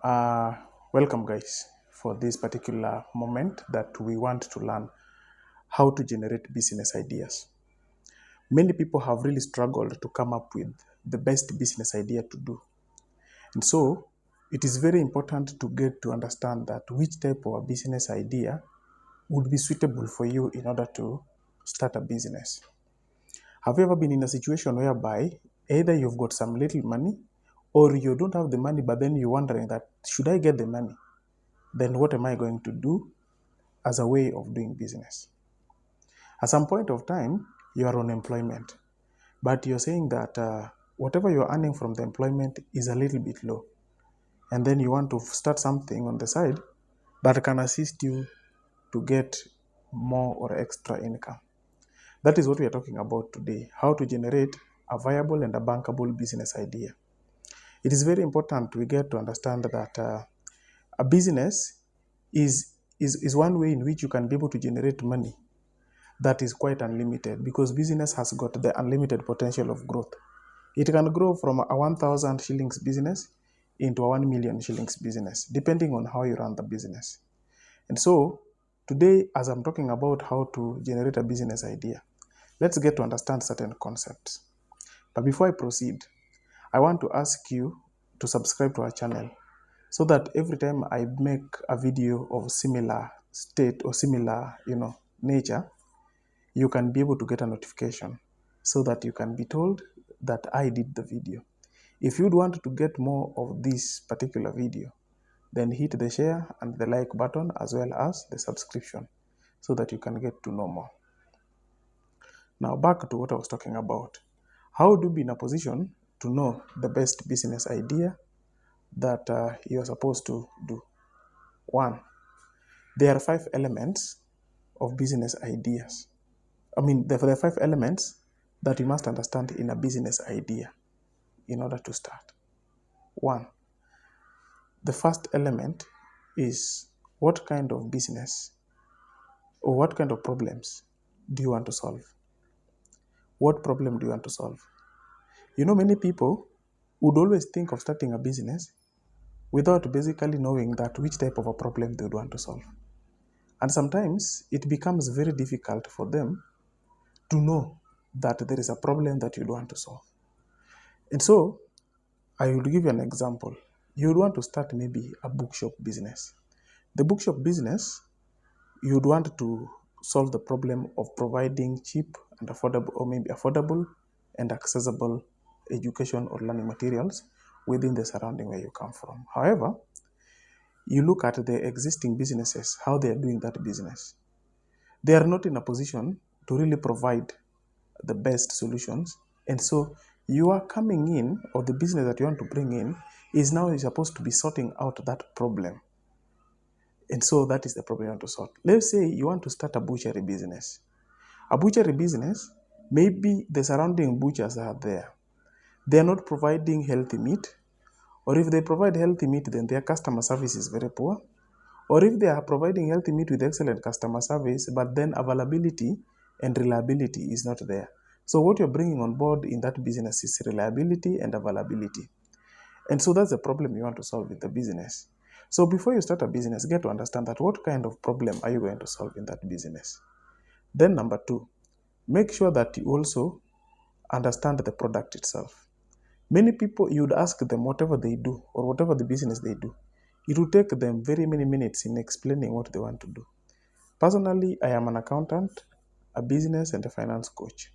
Uh, Welcome, guys, for this particular moment that we want to learn how to generate business ideas. Many people have really struggled to come up with the best business idea to do. And so, it is very important to get to understand that which type of a business idea would be suitable for you in order to start a business. Have you ever been in a situation whereby either you've got some little money or you don't have the money, but then you're wondering that should I get the money? Then what am I going to do as a way of doing business? At some point of time, you are on employment, but you're saying that whatever you're earning from the employment is a little bit low. And then you want to start something on the side that can assist you to get more or extra income. That is what we are talking about today, how to generate a viable and a bankable business idea. It is very important we get to understand that a business is one way in which you can be able to generate money that is quite unlimited, because business has got the unlimited potential of growth. It can grow from a 1,000 shillings business into a 1 million shillings business, depending on how you run the business. And so today, as I'm talking about how to generate a business idea, let's get to understand certain concepts. But before I proceed, I want to ask you to subscribe to our channel so that every time I make a video of similar state or similar, nature, you can be able to get a notification so that you can be told that I did the video. If you'd want to get more of this particular video, then hit the share and the like button as well as the subscription so that you can get to know more. Now back to what I was talking about. How do you be in a position to know the best business idea that you're supposed to do? One, there are 5 elements of business ideas. There are 5 elements that you must understand in a business idea in order to start. One, the first element is what kind of business or what kind of problems do you want to solve? What problem do you want to solve? Many people would always think of starting a business without basically knowing that which type of a problem they would want to solve. And sometimes it becomes very difficult for them to know that there is a problem that you'd want to solve. And so, I will give you an example. You would want to start maybe a bookshop business. The bookshop business, you would want to solve the problem of providing cheap and affordable, or maybe affordable and accessible education or learning materials within the surrounding where you come from. However, you look at the existing businesses, how they are doing that business. They are not in a position to really provide the best solutions. And so you are coming in, or the business that you want to bring in is now supposed to be sorting out that problem. And so that is the problem you want to solve. Let's say you want to start a butchery business. A butchery business, maybe the surrounding butchers are there. They are not providing healthy meat, or if they provide healthy meat, then their customer service is very poor. Or if they are providing healthy meat with excellent customer service, but then availability and reliability is not there. So what you're bringing on board in that business is reliability and availability. And so that's the problem you want to solve with the business. So before you start a business, get to understand that what kind of problem are you going to solve in that business. Then number 2, make sure that you also understand the product itself. Many people, you'd ask them whatever they do or whatever the business they do, it will take them very many minutes in explaining what they want to do. Personally, I am an accountant, a business and a finance coach.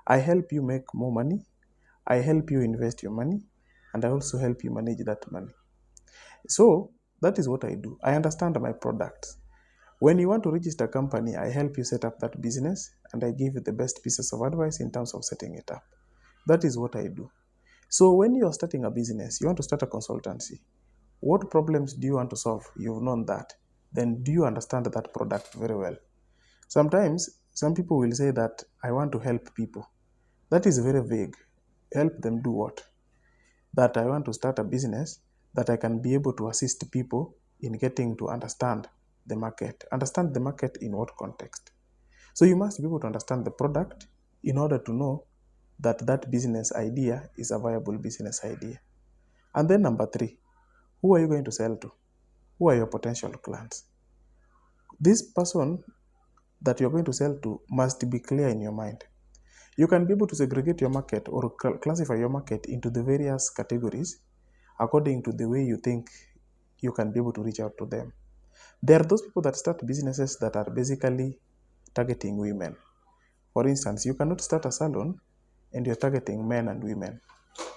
I help you make more money, I help you invest your money, and I also help you manage that money. So that is what I do. I understand my products. When you want to register a company, I help you set up that business and I give you the best pieces of advice in terms of setting it up. That is what I do. So when you are starting a business, you want to start a consultancy. What problems do you want to solve? You've known that. Then do you understand that product very well? Sometimes some people will say that I want to help people. That is very vague. Help them do what? That I want to start a business that I can be able to assist people in getting to understand the market. Understand the market in what context? So you must be able to understand the product in order to know that that business idea is a viable business idea. And then number 3, Who are you going to sell to? Who are your potential clients? This person that you're going to sell to must be clear in your mind. You can be able to segregate your market or classify your market into the various categories according to the way you think you can be able to reach out to them. There are those people that start businesses that are basically targeting women. For instance, you cannot start a salon and you're targeting men and women.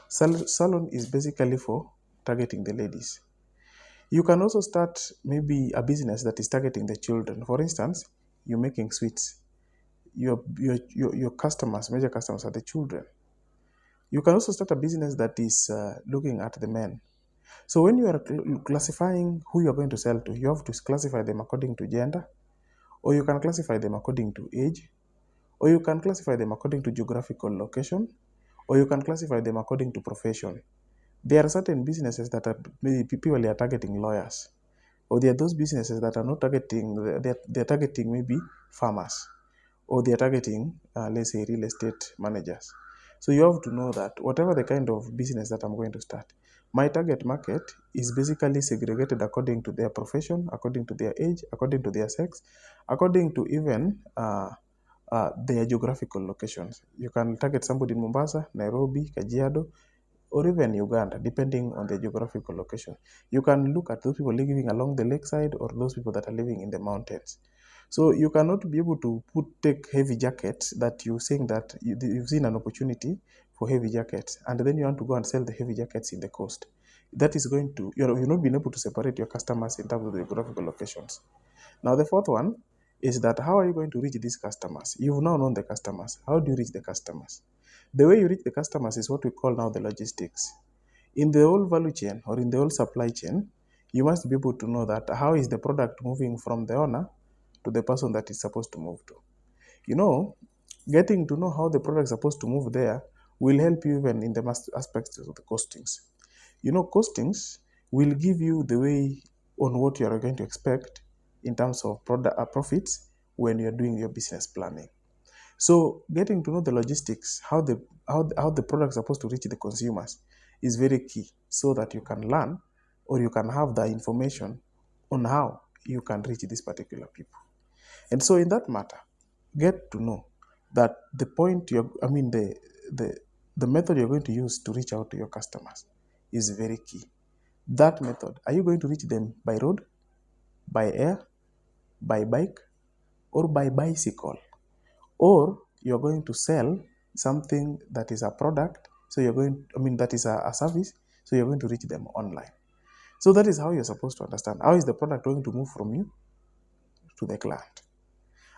Salon is basically for targeting the ladies. You can also start maybe a business that is targeting the children. For instance, you're making sweets. Your customers, major customers are the children. You can also start a business that is looking at the men. So when you are classifying who you are going to sell to, you have to classify them according to gender, or you can classify them according to age, or you can classify them according to geographical location, or you can classify them according to profession. There are certain businesses that are maybe people are targeting lawyers, or there are those businesses that are not targeting, they're targeting maybe farmers, or they're targeting, let's say, real estate managers. So you have to know that whatever the kind of business that I'm going to start, my target market is basically segregated according to their profession, according to their age, according to their sex, according to even their geographical locations. You can target somebody in Mombasa, Nairobi, Kajiado, or even Uganda, depending on the geographical location. You can look at those people living along the lakeside or those people that are living in the mountains. So you cannot be able to take heavy jackets that you're saying that you've seen an opportunity for heavy jackets, and then you want to go and sell the heavy jackets in the coast. That is going to, you're not being able to separate your customers in terms of the geographical locations. Now, the fourth one is that how are you going to reach these customers? You've now known the customers. How do you reach the customers? The way you reach the customers is what we call now the logistics. In the whole value chain or in the whole supply chain, you must be able to know that how is the product moving from the owner to the person that is supposed to move to. You know, getting to know how the product is supposed to move there will help you even in the aspects of the costings. You know, costings will give you the way on what you are going to expect in terms of product profits when you're doing your business planning. So getting to know the logistics, how the product is supposed to reach the consumers is very key so that you can learn or you can have the information on how you can reach these particular people. And so in that matter, get to know that the point you're, I mean, the method you're going to use to reach out to your customers is very key. That method, are you going to reach them by road, by air, by bike, or by bicycle? Or you're going to sell something that is a product, so you're going, I mean, that is a service, so you're going to reach them online. So that is how you're supposed to understand. How is the product going to move from you to the client?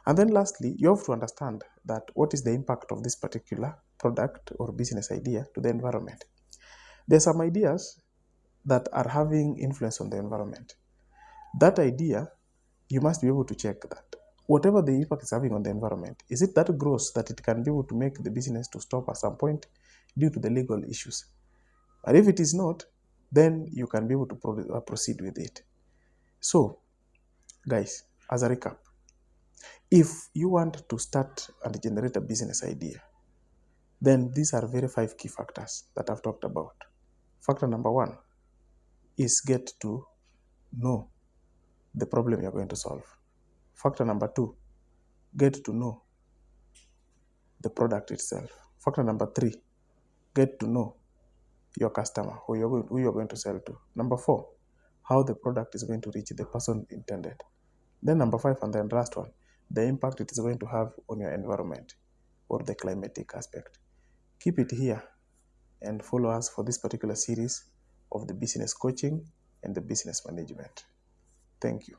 And then lastly, you have to understand that what is the impact of this particular product or business idea to the environment. There are some ideas that are having influence on the environment. That idea, you must be able to check that. Whatever the impact is having on the environment, is it that gross that it can be able to make the business to stop at some point due to the legal issues? And if it is not, then you can be able to proceed with it. So, guys, as a recap, if you want to start and generate a business idea, then these are very 5 key factors that I've talked about. Factor number 1 is get to know the problem you're going to solve. Factor number 2, get to know the product itself. Factor number 3, get to know your customer who you're going to sell to. Number 4, how the product is going to reach the person intended. Then number 5, and then last one, the impact it is going to have on your environment or the climatic aspect. Keep it here and follow us for this particular series of the business coaching and the business management. Thank you.